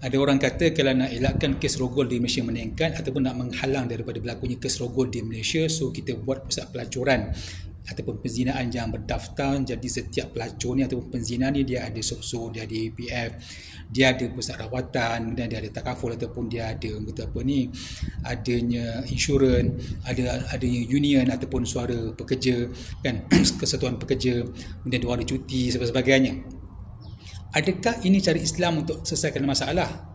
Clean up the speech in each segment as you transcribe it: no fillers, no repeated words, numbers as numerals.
Ada orang kata kalau nak elakkan kes rogol di Malaysia meningkat ataupun nak menghalang daripada berlakunya kes rogol di Malaysia, so kita buat pusat pelacuran ataupun penzinaan yang berdaftar. Jadi setiap pelacur ni ataupun penzina ni dia ada SOSO, dia ada APF, dia ada pusat rawatan, kemudian dia ada takaful ataupun dia ada adanya insurans, adanya union ataupun suara pekerja kan, kesatuan pekerja, kemudian dia ada cuti sebagainya. Adakah ini cara Islam untuk selesaikan masalah?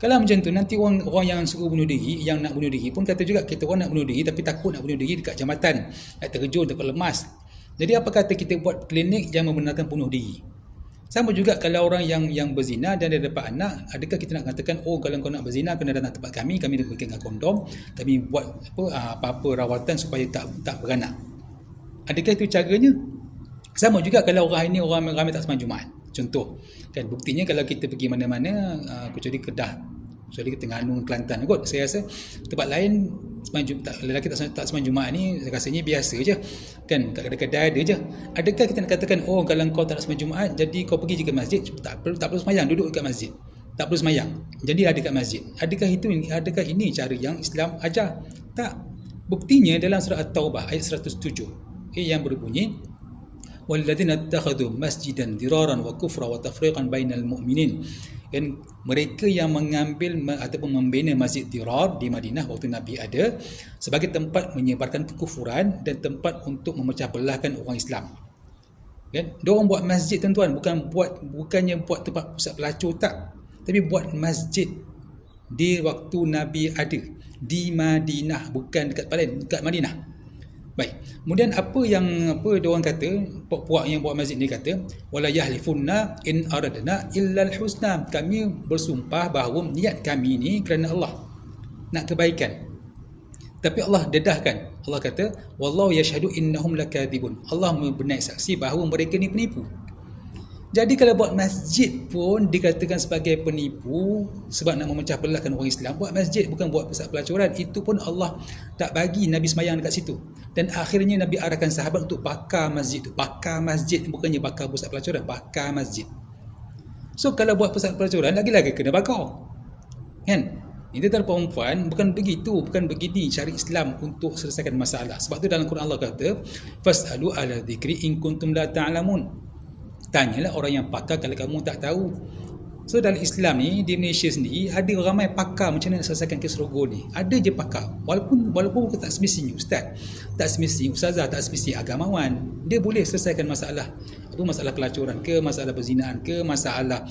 Kalau macam tu, nanti orang yang suka bunuh diri, yang nak bunuh diri pun kata juga kita orang nak bunuh diri tapi takut nak bunuh diri dekat jambatan, nak terkejut, takut lemas. Jadi apa kata kita buat klinik yang membenarkan bunuh diri? Sama juga kalau orang yang berzina dan dia dapat anak, adakah kita nak katakan kalau kau nak berzina kena datang tempat kami dengan kondom, kami buat apa-apa rawatan supaya tak beranak. Adakah itu caranya? Sama juga kalau orang ini orang ramai tak sembahyang Jumaat. Contoh, kan buktinya kalau kita pergi mana-mana, kecuali Kedah, kecuali Terengganu, Kelantan kot, saya rasa tempat lain lelaki tak sembahyang Jumaat ni rasanya biasa je kan, kat kedai-kedai ada je. Adakah kita nak katakan kalau kau tak nak sembahyang Jumaat jadi kau pergi je ke masjid, tak perlu sembahyang, duduk dekat masjid, tak perlu sembahyang, jadi ada kat masjid? Adakah ini cara yang Islam ajar? Tak. Buktinya dalam surah At-Taubah ayat 107 yang berbunyi وَالَّذِينَ اتَّخَذُوا مَسْجِدًا ضِرَارًا وَكُفْرًا وَتَفْرِيقًا بَيْنَ الْمُؤْمِنِينَ. Dan mereka yang mengambil ataupun membina Masjid Dirar di Madinah waktu Nabi ada sebagai tempat menyebarkan kekufuran dan tempat untuk memecah belahkan orang Islam. Kan? Diorang buat masjid tuan-tuan, bukannya buat tempat pusat pelacur, tak, tapi buat masjid di waktu Nabi ada di Madinah, bukan dekat Madinah. Baik. Kemudian apa diorang kata, puak yang buat masjid ni kata, wala yahlifunna in aradna illa al-husna. Kami bersumpah bahawa niat kami ni kerana Allah, nak kebaikan. Tapi Allah dedahkan. Allah kata, wallahu yashhadu innahum lakadzibun. Allah membenar saksi bahawa mereka ni penipu. Jadi kalau buat masjid pun dikatakan sebagai penipu sebab nak memecah belahkan orang Islam. Buat masjid bukan buat pusat pelacuran. Itu pun Allah tak bagi Nabi sembahyang dekat situ. Dan akhirnya Nabi arahkan sahabat untuk bakar masjid tu. Bakar masjid, bukannya bakar pusat pelacuran, bakar masjid. So kalau buat pusat pelacuran, lagi-lagi kena bakar. Kan? Itu tuan perempuan, bukan begitu, bukan begini cari Islam untuk selesaikan masalah. Sebab tu dalam Quran Allah kata, fas'alu ala dzikri in kuntum la ta'lamun. Tanyalah orang yang pakar kalau kamu tak tahu. So dalam Islam ni, di Malaysia sendiri ada ramai pakar macam mana nak selesaikan kes rogol ni. Ada je pakar. Walaupun bukan tak semestinya ustaz, tak semestinya ustazah, tak semestinya agamawan, dia boleh selesaikan masalah. Masalah pelacuran ke, masalah perzinaan ke, masalah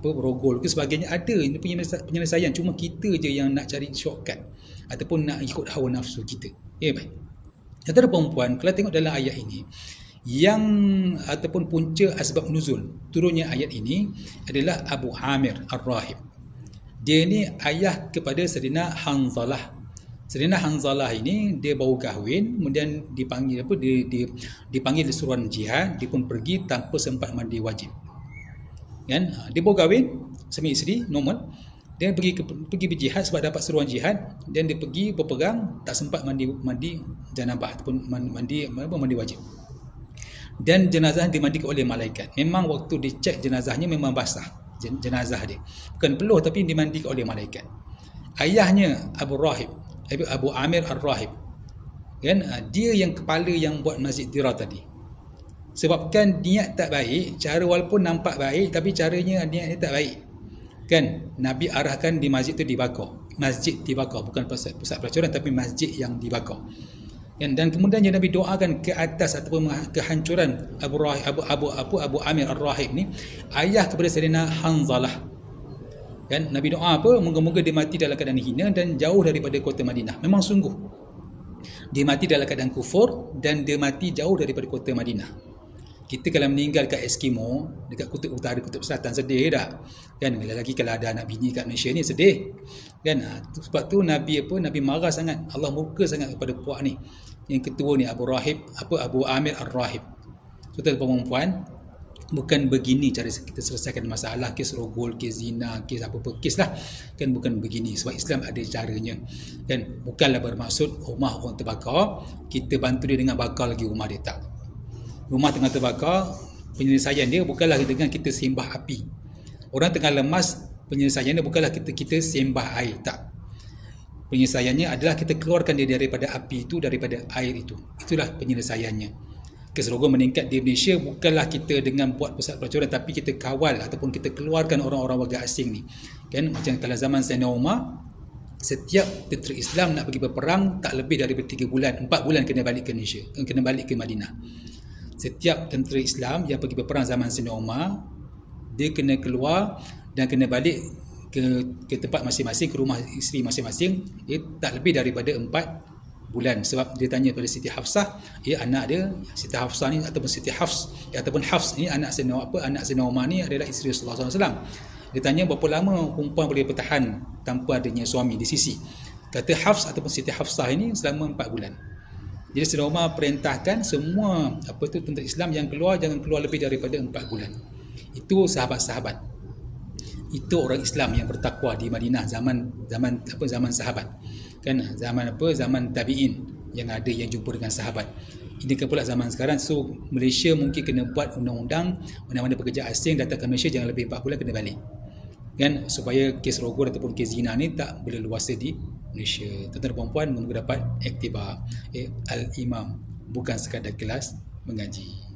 rogol ke sebagainya. Ada punya penyelesaian. Cuma kita je yang nak cari shortcut ataupun nak ikut hawa nafsu kita. Baik. Kata perempuan, kalau tengok dalam ayat ini, yang ataupun punca asbab nuzul turunnya ayat ini adalah Abu Amir Ar-Rahib. Dia ni ayah kepada Sayyidina Hanzalah. Sayyidina Hanzalah ini dia baru kahwin, kemudian dipanggil dipanggil suruhan jihad, dia pun pergi tanpa sempat mandi wajib. Kan? Dia baru kahwin, suami isteri normal. Dia pergi berjihad sebab dapat seruan jihad, dan dia pergi berperang tak sempat mandi janabah ataupun mandi wajib. Dan jenazah dimandikan oleh malaikat. Memang waktu dicek jenazahnya memang basah jenazah dia, bukan peluh, tapi dimandikan oleh malaikat. Ayahnya Abu Amir Ar-Rahib, kan, dia yang kepala yang buat Masjid Dirar tadi. Sebabkan niat tak baik, cara walaupun nampak baik tapi caranya niatnya tak baik, kan, Nabi arahkan di masjid tu dibakar. Masjid dibakar, bukan pusat pelacuran tapi masjid yang dibakar. Dan kemudian Nabi doakan ke atas ataupun kehancuran Abu Amir Ar-Rahib ni, ayah kepada Sayyidina Hanzalah. Kan, Nabi doa apa? Moga-moga dia mati dalam keadaan hina dan jauh daripada kota Madinah. Memang sungguh dia mati dalam keadaan kufur dan dia mati jauh daripada kota Madinah. Kita kalau meninggal kat Eskimo, dekat kutub utara, kutub selatan, sedih tak? Kan, lagi kalau ada anak bini kat Malaysia ni sedih. Kan, sebab tu Nabi marah sangat, Allah murka sangat kepada puak ni. Yang ketua ni Abu Amir Ar-Rahib. So tuan-tuan, bukan begini cara kita selesaikan masalah kes rogol, kes zina, kes apa-apa kes lah. Kan bukan begini, sebab Islam ada caranya. Kan, bukanlah bermaksud rumah orang terbakar, kita bantu dia dengan bakar lagi rumah dia, tak. Rumah tengah terbakar, penyelesaian dia bukanlah dengan kita sembah api. Orang tengah lemas, Penyelesaiannya bukanlah kita sembah air, tak. Penyelesaiannya adalah kita keluarkan dia daripada api itu, daripada air itu. Itulah penyelesaiannya. Kes rogol meningkat di Malaysia bukanlah kita dengan buat pusat pelacuran, tapi kita kawal ataupun kita keluarkan orang-orang warga asing ni. Kan macam kalau zaman Sayyidina Umar, setiap tentera Islam nak pergi berperang tak lebih daripada 3 bulan, 4 bulan kena balik ke Malaysia, kena balik ke Madinah. Setiap tentera Islam yang pergi berperang zaman Sayyidina Umar, dia kena keluar dan kena balik ke tempat masing-masing, ke rumah isteri masing-masing, tak lebih daripada 4 bulan. Sebab dia tanya pada Siti Hafsah, anak dia Siti Hafsah ni ataupun Siti Hafs ataupun Hafs ni anak Sayyidina Umar ni adalah isteri Rasulullah SAW. Dia tanya berapa lama perempuan boleh bertahan tanpa adanya suami di sisi. Kata Hafs ataupun Siti Hafsah ini selama 4 bulan. Jadi Sayyidina Umar perintahkan semua tentera Islam yang keluar jangan keluar lebih daripada 4 bulan. Itu sahabat-sahabat. Itu orang Islam yang bertakwa di Madinah zaman sahabat. Kan zaman tabi'in yang ada yang jumpa dengan sahabat. Ini kan pula zaman sekarang. So Malaysia mungkin kena buat undang-undang mana-mana pekerja asing datang ke Malaysia jangan lebih 4 bulan kena balik. Kan supaya kes rogol ataupun kes zina ni tak boleh luasa di Malaysia. Tuan-tuan dan puan-puan, moga dapat iktibar. Al-Imam bukan sekadar kelas mengaji.